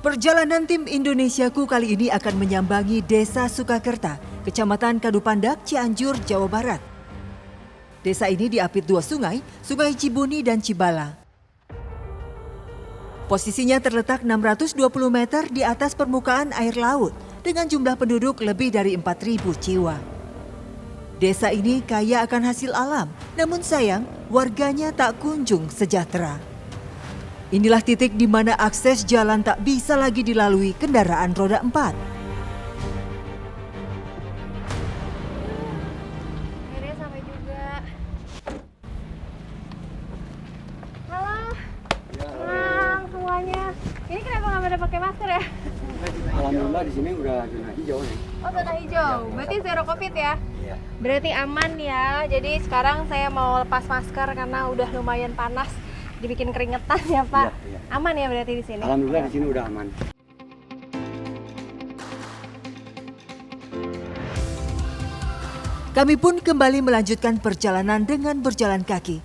Perjalanan tim Indonesiaku kali ini akan menyambangi Desa Sukakerta, Kecamatan Kadupandak, Cianjur, Jawa Barat. Desa ini diapit dua sungai, Sungai Cibuni dan Cibala. Posisinya terletak 620 meter di atas permukaan air laut dengan jumlah penduduk lebih dari 4.000 jiwa. Desa ini kaya akan hasil alam, namun sayang warganya tak kunjung sejahtera. Inilah titik di mana akses jalan tak bisa lagi dilalui kendaraan roda 4. Akhirnya sampai juga. Halo, senang semuanya. Ini kenapa nggak pada pakai masker ya? Alhamdulillah di sini udah zona hijau nih. Oh, zona hijau. Berarti zero covid ya? Iya. Berarti aman ya. Jadi sekarang saya mau lepas masker karena udah lumayan panas. Dibikin keringetan ya Pak. Iya. Aman ya berarti di sini? Alhamdulillah di sini udah aman. Kami pun kembali melanjutkan perjalanan dengan berjalan kaki.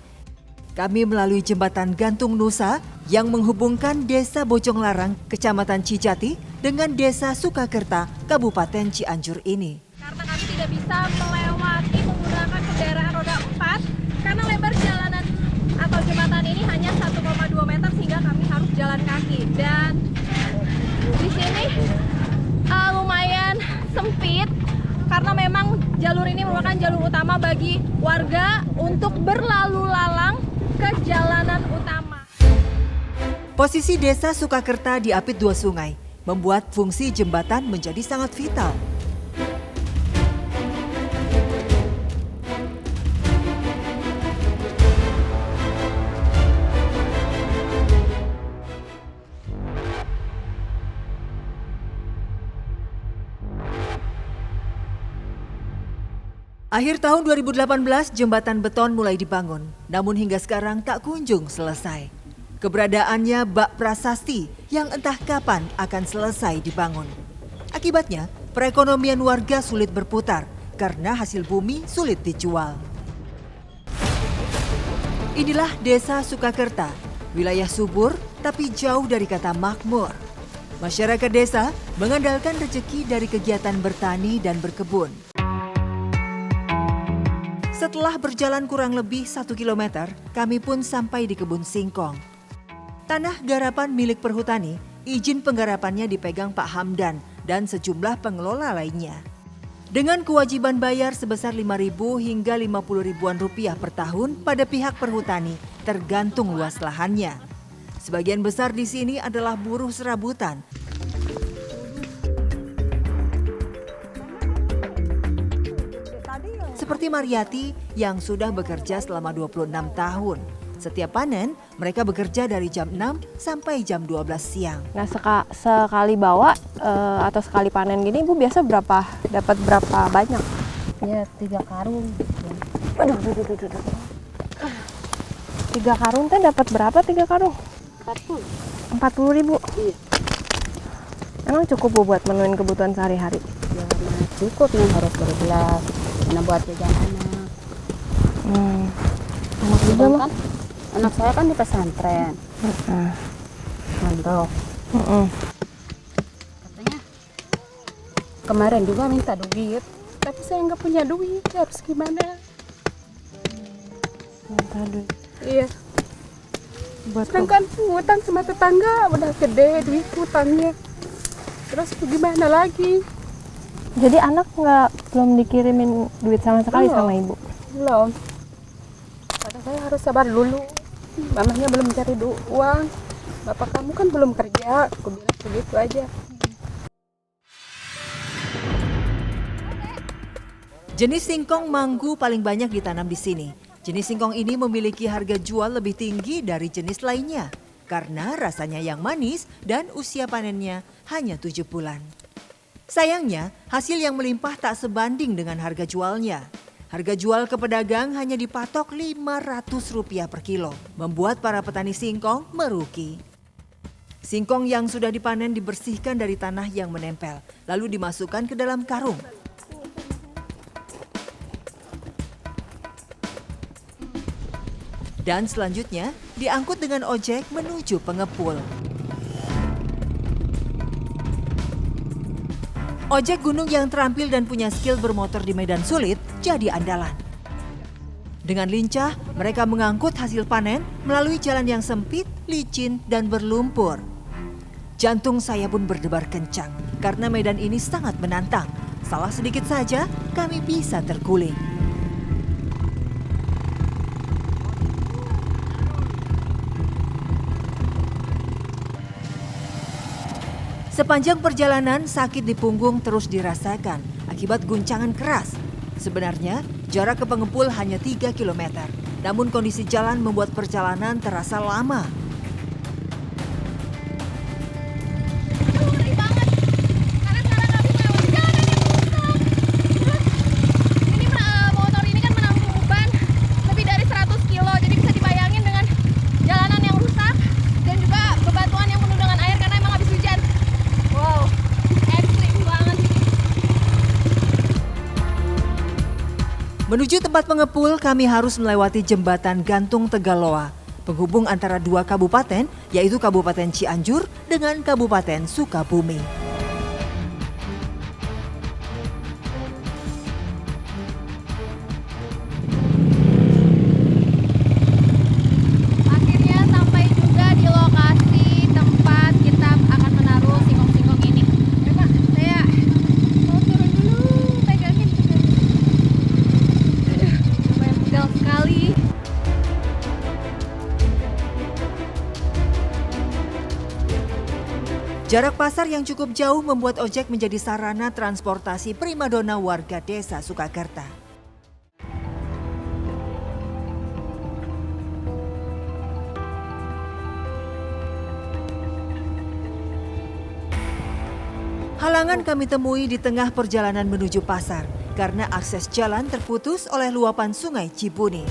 Kami melalui jembatan gantung Nusa yang menghubungkan Desa Bojonglarang, Kecamatan Cijati dengan Desa Sukakerta, Kabupaten Cianjur ini. Karena kami tidak bisa melewati menggunakan kendaraan roda 4 karena lebar jalanan atau jembatan ini hanya 1,2 meter sehingga kami harus jalan kaki. Dan di sini lumayan sempit karena memang jalur ini merupakan jalur utama bagi warga untuk berlalu lalang ke jalanan utama. Posisi Desa Sukakerta diapit dua sungai, membuat fungsi jembatan menjadi sangat vital. Akhir tahun 2018, jembatan beton mulai dibangun, namun hingga sekarang tak kunjung selesai. Keberadaannya bak prasasti yang entah kapan akan selesai dibangun. Akibatnya, perekonomian warga sulit berputar karena hasil bumi sulit dijual. Inilah Desa Sukakerta, wilayah subur tapi jauh dari kata makmur. Masyarakat desa mengandalkan rezeki dari kegiatan bertani dan berkebun. Setelah berjalan kurang lebih 1 kilometer, kami pun sampai di kebun singkong. Tanah garapan milik perhutani, izin penggarapannya dipegang Pak Hamdan dan sejumlah pengelola lainnya. Dengan kewajiban bayar sebesar 5.000 hingga 50.000-an rupiah per tahun pada pihak perhutani, tergantung luas lahannya. Sebagian besar di sini adalah buruh serabutan. Seperti Mariati yang sudah bekerja selama 26 tahun. Setiap panen, mereka bekerja dari jam 6 sampai jam 12 siang. Nah sekali bawa atau sekali panen gini Ibu biasa dapat berapa banyak? Ya 3 karung. Aduh. 3 karung teh dapat berapa 3 karung? 40.000. Iya. Emang cukup Bu buat menuhin kebutuhan sehari-hari? Ya karena cukup nih harus berbelas. Karena buat jajan anak. Enak juga mah. Kan, anak saya kan di pesantren. Mondok. Katanya kemarin juga minta duit, tapi saya nggak punya duit. Harus gimana? Minta duit. Iya. Buat Sedangkan hutang sama tetangga udah gede duit hutangnya. Terus gimana lagi? Jadi anak belum dikirimin duit sama sekali sama Ibu? Belum. Kata saya harus sabar dulu. Mamanya belum cari uang. Bapak kamu kan belum kerja. Aku bilang begitu aja. Jenis singkong manggu paling banyak ditanam di sini. Jenis singkong ini memiliki harga jual lebih tinggi dari jenis lainnya karena rasanya yang manis dan usia panennya hanya 7 bulan. Sayangnya, hasil yang melimpah tak sebanding dengan harga jualnya. Harga jual ke pedagang hanya dipatok Rp500 per kilo, membuat para petani singkong merugi. Singkong yang sudah dipanen dibersihkan dari tanah yang menempel, lalu dimasukkan ke dalam karung. Dan selanjutnya diangkut dengan ojek menuju pengepul. Ojek gunung yang terampil dan punya skill bermotor di medan sulit jadi andalan. Dengan lincah, mereka mengangkut hasil panen melalui jalan yang sempit, licin, dan berlumpur. Jantung saya pun berdebar kencang karena medan ini sangat menantang. Salah sedikit saja, kami bisa terguling. Sepanjang perjalanan, sakit di punggung terus dirasakan akibat guncangan keras. Sebenarnya, jarak ke pengepul hanya 3 km. Namun kondisi jalan membuat perjalanan terasa lama. Ngeri banget. Karena sekarang kami melewati jalan yang rusak. Terus ini motor ini kan menampung beban lebih dari 100 kilo. Jadi bisa dibayangin dengan jalanan yang rusak dan juga bebatuan yang penuh dengan air karena emang habis hujan. Wow, ekstrim banget. Menuju tempat pengepul, kami harus melewati jembatan gantung Tegaloa, penghubung antara dua kabupaten, yaitu Kabupaten Cianjur dengan Kabupaten Sukabumi. Akhirnya sampai juga di lokasi tempat kita akan menaruh singkong-singkong ini. Pak, saya mau turun dulu, pegangin. Lumayan pegal sekali. Jarak pasar yang cukup jauh membuat ojek menjadi sarana transportasi primadona warga desa Sukakerta. Halangan kami temui di tengah perjalanan menuju pasar karena akses jalan terputus oleh luapan Sungai Cibuni.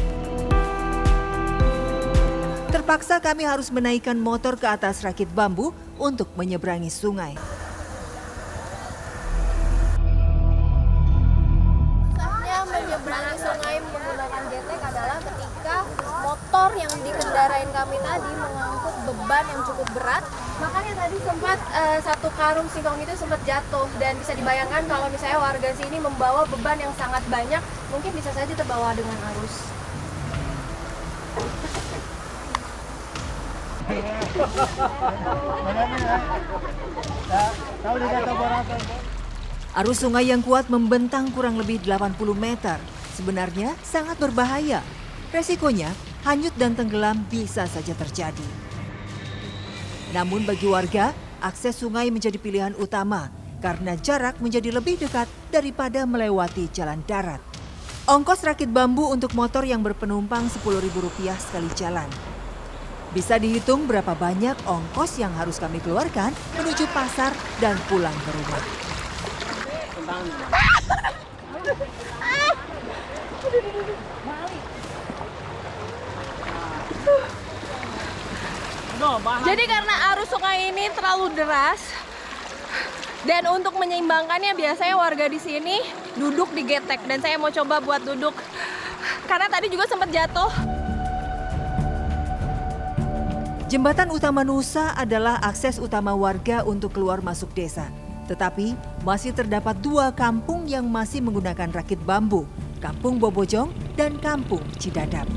Terpaksa kami harus menaikkan motor ke atas rakit bambu untuk menyeberangi sungai. Saatnya menyeberangi sungai menggunakan getek adalah ketika motor yang dikendarain kami tadi mengangkut beban yang cukup berat. Makanya tadi sempat satu karung singkong itu sempat jatuh, dan bisa dibayangkan kalau misalnya warga sini membawa beban yang sangat banyak, mungkin bisa saja terbawa dengan arus. Arus sungai yang kuat membentang kurang lebih 80 meter. Sebenarnya sangat berbahaya. Resikonya, hanyut dan tenggelam bisa saja terjadi. Namun bagi warga, akses sungai menjadi pilihan utama karena jarak menjadi lebih dekat daripada melewati jalan darat. Ongkos rakit bambu untuk motor yang berpenumpang Rp10.000 sekali jalan. Bisa dihitung berapa banyak ongkos yang harus kami keluarkan menuju pasar dan pulang ke rumah. Jadi karena arus sungai ini terlalu deras, dan untuk menyeimbangkannya biasanya warga di sini duduk di getek, dan saya mau coba buat duduk karena tadi juga sempat jatuh. Jembatan utama Nusa adalah akses utama warga untuk keluar masuk desa. Tetapi masih terdapat dua kampung yang masih menggunakan rakit bambu, Kampung Bobojong dan Kampung Cidadap.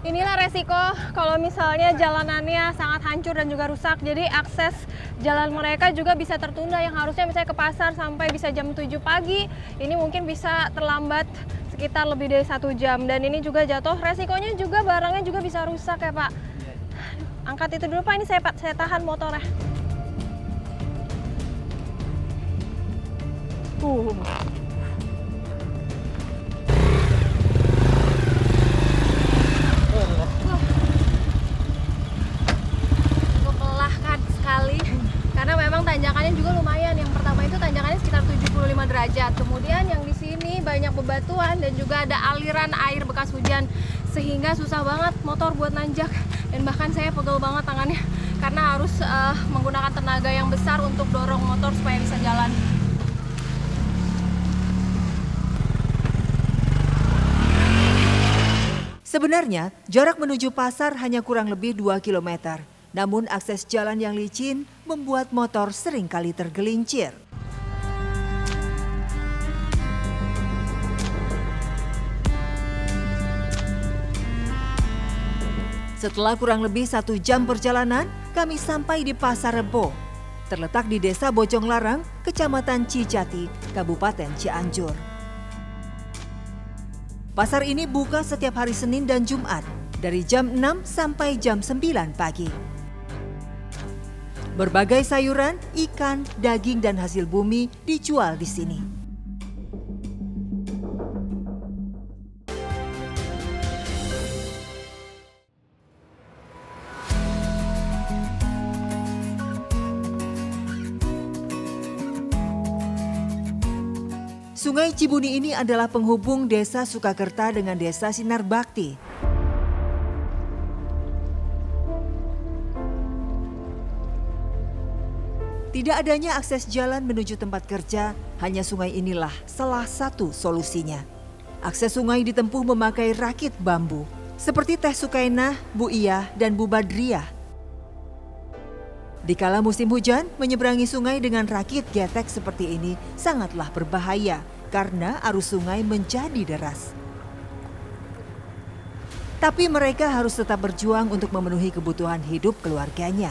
Inilah resiko kalau misalnya jalanannya sangat hancur dan juga rusak. Jadi akses jalan mereka juga bisa tertunda, yang harusnya misalnya ke pasar sampai bisa jam 7 pagi. Ini mungkin bisa terlambat sekitar lebih dari 1 jam. Dan ini juga jatuh, resikonya juga barangnya juga bisa rusak ya Pak. Angkat itu dulu Pak, ini saya tahan motornya. Melelahkan sekali karena memang tanjakannya juga lumayan. Yang pertama itu tanjakannya sekitar 75 derajat. Kemudian yang di sini banyak bebatuan dan juga ada aliran air bekas hujan sehingga susah banget motor buat nanjak, dan bahkan saya pegel banget tangannya karena harus menggunakan tenaga yang besar untuk dorong motor supaya bisa jalan. Sebenarnya, jarak menuju pasar hanya kurang lebih 2 km. Namun akses jalan yang licin membuat motor seringkali tergelincir. Setelah kurang lebih 1 jam perjalanan, kami sampai di Pasar Rebo. Terletak di Desa Bojong Larang, Kecamatan Cijati, Kabupaten Cianjur. Pasar ini buka setiap hari Senin dan Jumat, dari jam 6 sampai jam 9 pagi. Berbagai sayuran, ikan, daging, dan hasil bumi dijual di sini. Sungai Cibuni ini adalah penghubung Desa Sukakerta dengan Desa Sinar Bakti. Tidak adanya akses jalan menuju tempat kerja, hanya sungai inilah salah satu solusinya. Akses sungai ditempuh memakai rakit bambu, seperti Teh Sukainah, Bu Iyah, dan Bu Badriah. Di kala musim hujan, menyeberangi sungai dengan rakit getek seperti ini sangatlah berbahaya karena arus sungai menjadi deras. Tapi mereka harus tetap berjuang untuk memenuhi kebutuhan hidup keluarganya.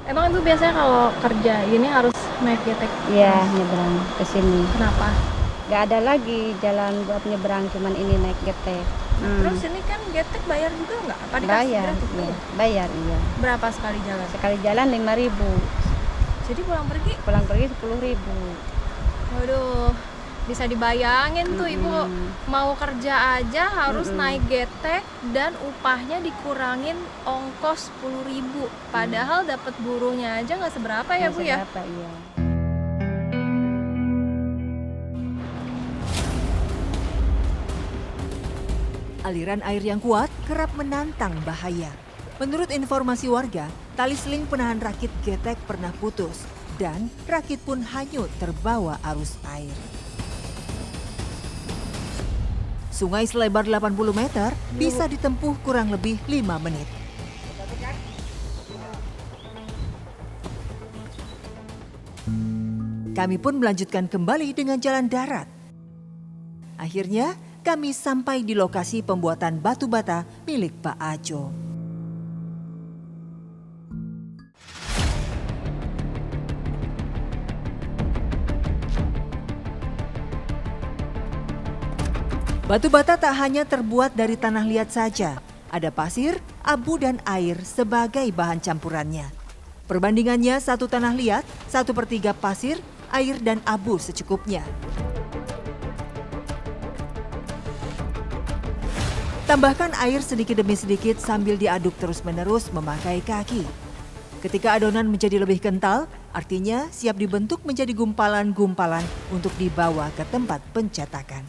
Emang Ibu biasanya kalau kerja ini harus naik getek? Iya, nyebrang ke sini. Kenapa? Gak ada lagi jalan buat nyebrang, cuman ini naik getek. Terus ini kan getek bayar juga nggak? Apa dikasih Bayar, gratis? iya. Bayar, iya. Berapa sekali jalan? Sekali jalan 5.000, Jadi pulang pergi? pulang pergi 10.000. Waduh, bisa dibayangin tuh Ibu mau kerja aja harus naik getek dan upahnya dikurangin ongkos 10.000. Padahal dapat buruhnya aja nggak seberapa ya Bu ya? Seberapa, iya. Aliran air yang kuat kerap menantang bahaya. Menurut informasi warga, tali seling penahan rakit getek pernah putus dan rakit pun hanyut terbawa arus air. Sungai selebar 80 meter bisa ditempuh kurang lebih 5 menit. Kami pun melanjutkan kembali dengan jalan darat. Akhirnya, kami sampai di lokasi pembuatan batu bata milik Pak Ajo. Batu bata tak hanya terbuat dari tanah liat saja. Ada pasir, abu, dan air sebagai bahan campurannya. Perbandingannya 1 tanah liat, 1/3 pasir, air, dan abu secukupnya. Tambahkan air sedikit demi sedikit sambil diaduk terus-menerus memakai kaki. Ketika adonan menjadi lebih kental, artinya siap dibentuk menjadi gumpalan-gumpalan untuk dibawa ke tempat pencetakan.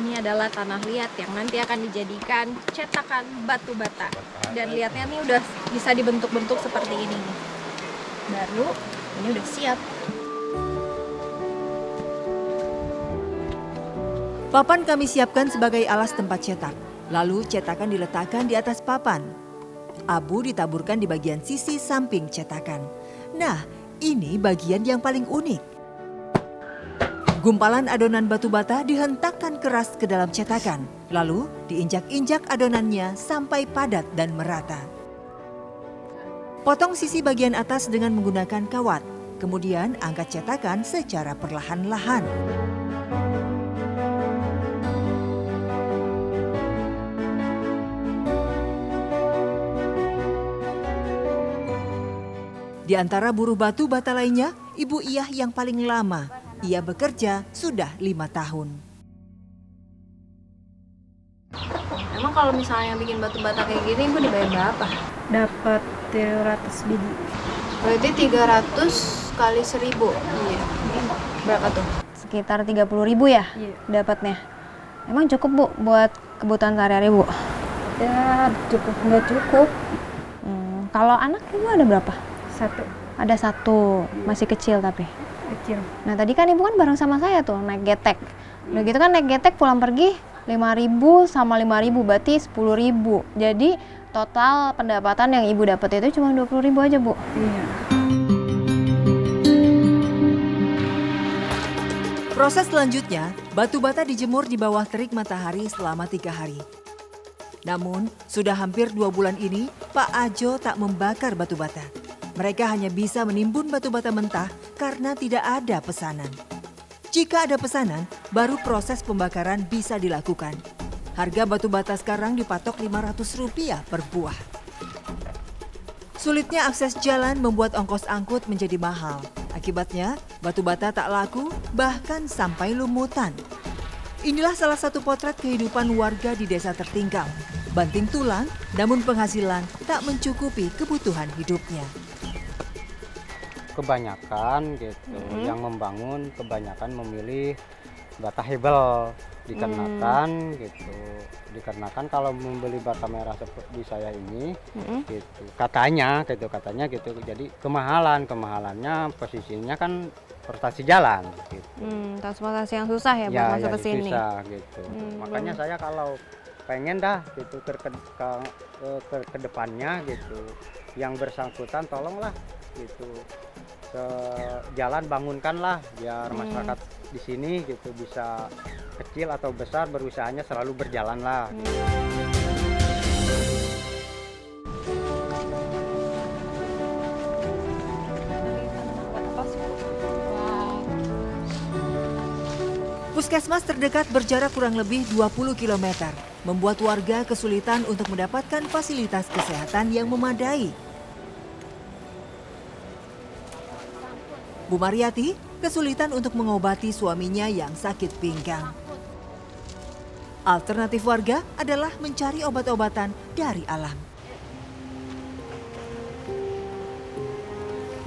Ini adalah tanah liat yang nanti akan dijadikan cetakan batu bata. Dan liatnya nih udah bisa dibentuk-bentuk seperti ini nih. Baru ini udah siap. Papan kami siapkan sebagai alas tempat cetak. Lalu cetakan diletakkan di atas papan. Abu ditaburkan di bagian sisi samping cetakan. Nah, ini bagian yang paling unik. Gumpalan adonan batu bata dihentakkan keras ke dalam cetakan. Lalu diinjak-injak adonannya sampai padat dan merata. Potong sisi bagian atas dengan menggunakan kawat. Kemudian angkat cetakan secara perlahan-lahan. Di antara buruh batu bata lainnya, Ibu Iyah yang paling lama. Ia bekerja sudah 5 tahun. Emang kalau misalnya bikin batu bata kayak gini, Ibu dibayar berapa? Dapat 300 biji. Berarti 300 kali 1.000. Iya. Berapa tuh? sekitar 30.000 ya dapatnya. Emang cukup Bu buat kebutuhan sehari-hari Bu? Ya cukup, nggak cukup. Kalau anak Ibu ada berapa? 1 Ada 1, masih kecil tapi. kecil. Nah tadi kan Ibu kan bareng sama saya tuh naik getek. Udah gitu kan naik getek pulang pergi 5.000 sama 5.000 berarti 10.000. Jadi total pendapatan yang Ibu dapat itu cuma 20.000 aja Bu. Iya. Proses selanjutnya, batu bata dijemur di bawah terik matahari selama 3 hari. Namun, sudah hampir 2 bulan ini, Pak Ajo tak membakar batu bata. Mereka hanya bisa menimbun batu bata mentah karena tidak ada pesanan. Jika ada pesanan, baru proses pembakaran bisa dilakukan. Harga batu bata sekarang dipatok Rp500 per buah. Sulitnya akses jalan membuat ongkos angkut menjadi mahal. Akibatnya, batu bata tak laku, bahkan sampai lumutan. Inilah salah satu potret kehidupan warga di desa tertinggal. Banting tulang, namun penghasilan tak mencukupi kebutuhan hidupnya. Kebanyakan gitu, yang membangun kebanyakan memilih bata hebel dikarenakan gitu. Dikarenakan kalau membeli bata merah seperti saya ini gitu. Katanya gitu. Jadi kemahalannya posisinya kan transportasi jalan gitu. Transportasi yang susah ya buat masuk ke sini. Susah gitu. Makanya saya kalau pengen dah gitu ke depannya gitu. Yang bersangkutan tolonglah gitu. Ke jalan bangunkanlah biar masyarakat di sini gitu bisa kecil atau besar berusahanya selalu berjalan lah. Puskesmas terdekat berjarak kurang lebih 20 km, membuat warga kesulitan untuk mendapatkan fasilitas kesehatan yang memadai. Bu Mariati kesulitan untuk mengobati suaminya yang sakit pinggang. Alternatif warga adalah mencari obat-obatan dari alam.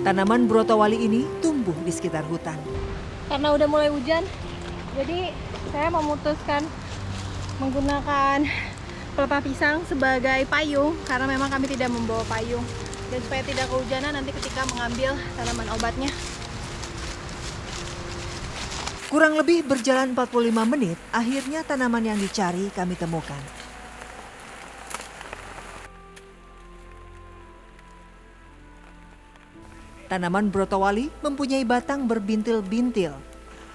Tanaman brotowali ini tumbuh di sekitar hutan. Karena udah mulai hujan, jadi saya memutuskan menggunakan pelepah pisang sebagai payung karena memang kami tidak membawa payung. Dan supaya tidak kehujanan nanti ketika mengambil tanaman obatnya. Kurang lebih berjalan 45 menit, akhirnya tanaman yang dicari kami temukan. Tanaman brotowali mempunyai batang berbintil-bintil.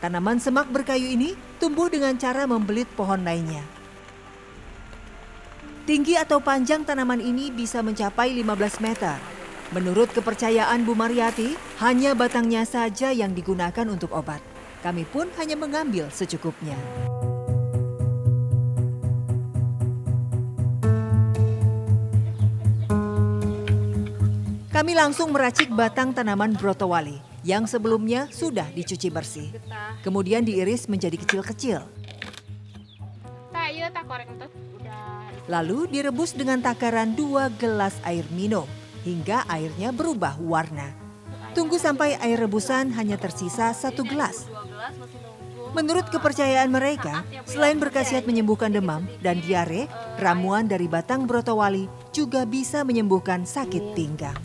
Tanaman semak berkayu ini tumbuh dengan cara membelit pohon lainnya. Tinggi atau panjang tanaman ini bisa mencapai 15 meter. Menurut kepercayaan Bu Mariati, hanya batangnya saja yang digunakan untuk obat. Kami pun hanya mengambil secukupnya. Kami langsung meracik batang tanaman brotowali yang sebelumnya sudah dicuci bersih. Kemudian diiris menjadi kecil-kecil. Lalu direbus dengan takaran 2 gelas air minum hingga airnya berubah warna. Tunggu sampai air rebusan hanya tersisa 1 gelas. Menurut kepercayaan mereka, selain berkhasiat menyembuhkan demam dan diare, ramuan dari batang brotowali juga bisa menyembuhkan sakit pinggang.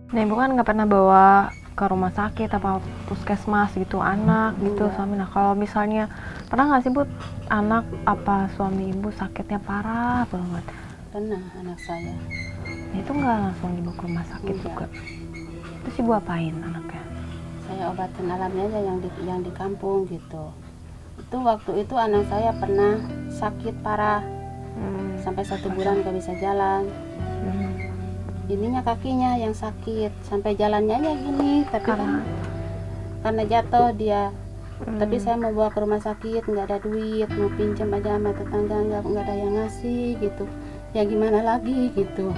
Nah, Ibu kan nggak pernah bawa ke rumah sakit apa puskesmas gitu anak gitu suami. Nah, kalau misalnya pernah nggak sih Bu anak apa suami Ibu sakitnya parah banget? Pernah anak saya. Nah, itu nggak langsung dibawa ke rumah sakit juga? Terus Ibu apain anaknya? Saya obatin alamnya aja yang di kampung gitu. Itu waktu itu anak saya pernah sakit parah. Sampai 1 bulan gak bisa jalan. Ininya kakinya yang sakit sampai jalannya aja gini, tapi karena jatuh dia. Tapi saya mau bawa ke rumah sakit, nggak ada duit, mau pinjam aja sama tetangga, nggak ada yang ngasih gitu. Ya gimana lagi gitu.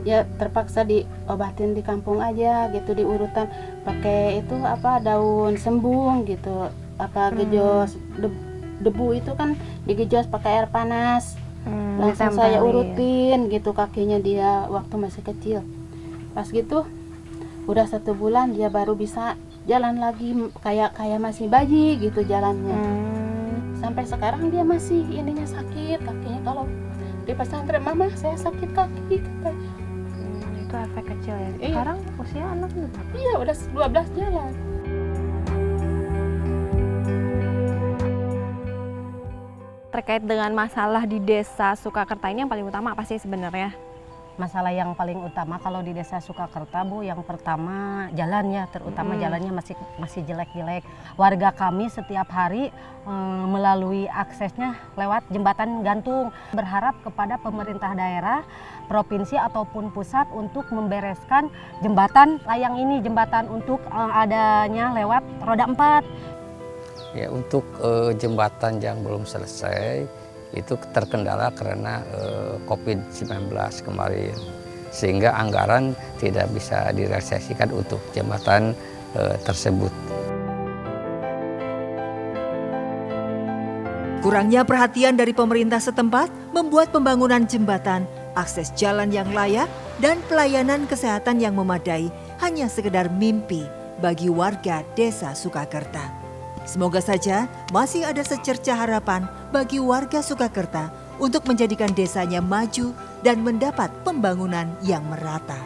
Ya terpaksa diobatin di kampung aja gitu, diurutan pakai itu apa daun sembung gitu, apa gejos debu itu kan digejos pakai air panas. Langsung saya urutin gitu kakinya dia waktu masih kecil. Pas gitu udah 1 bulan dia baru bisa jalan lagi kayak masih bayi gitu jalannya. Sampai sekarang dia masih ininya sakit kakinya. Kalau di pesantren, mama saya sakit kaki katanya. Itu efek kecil ya. Iya. Sekarang usia anak berapa? Iya udah 12 jalan. Terkait dengan masalah di desa Sukakerta ini yang paling utama apa sih sebenarnya? Masalah yang paling utama kalau di desa Sukakerta, Bu, yang pertama jalannya, terutama jalannya masih jelek-jelek. Warga kami setiap hari melalui aksesnya lewat jembatan gantung. Berharap kepada pemerintah daerah, provinsi ataupun pusat untuk membereskan jembatan layang ini, jembatan untuk adanya lewat roda 4. Ya, untuk jembatan yang belum selesai itu terkendala karena COVID-19 kemarin, sehingga anggaran tidak bisa direalisasikan untuk jembatan tersebut. Kurangnya perhatian dari pemerintah setempat membuat pembangunan jembatan, akses jalan yang layak, dan pelayanan kesehatan yang memadai hanya sekedar mimpi bagi warga desa Sukakerta. Semoga saja masih ada secerca harapan bagi warga Sukakerta untuk menjadikan desanya maju dan mendapat pembangunan yang merata.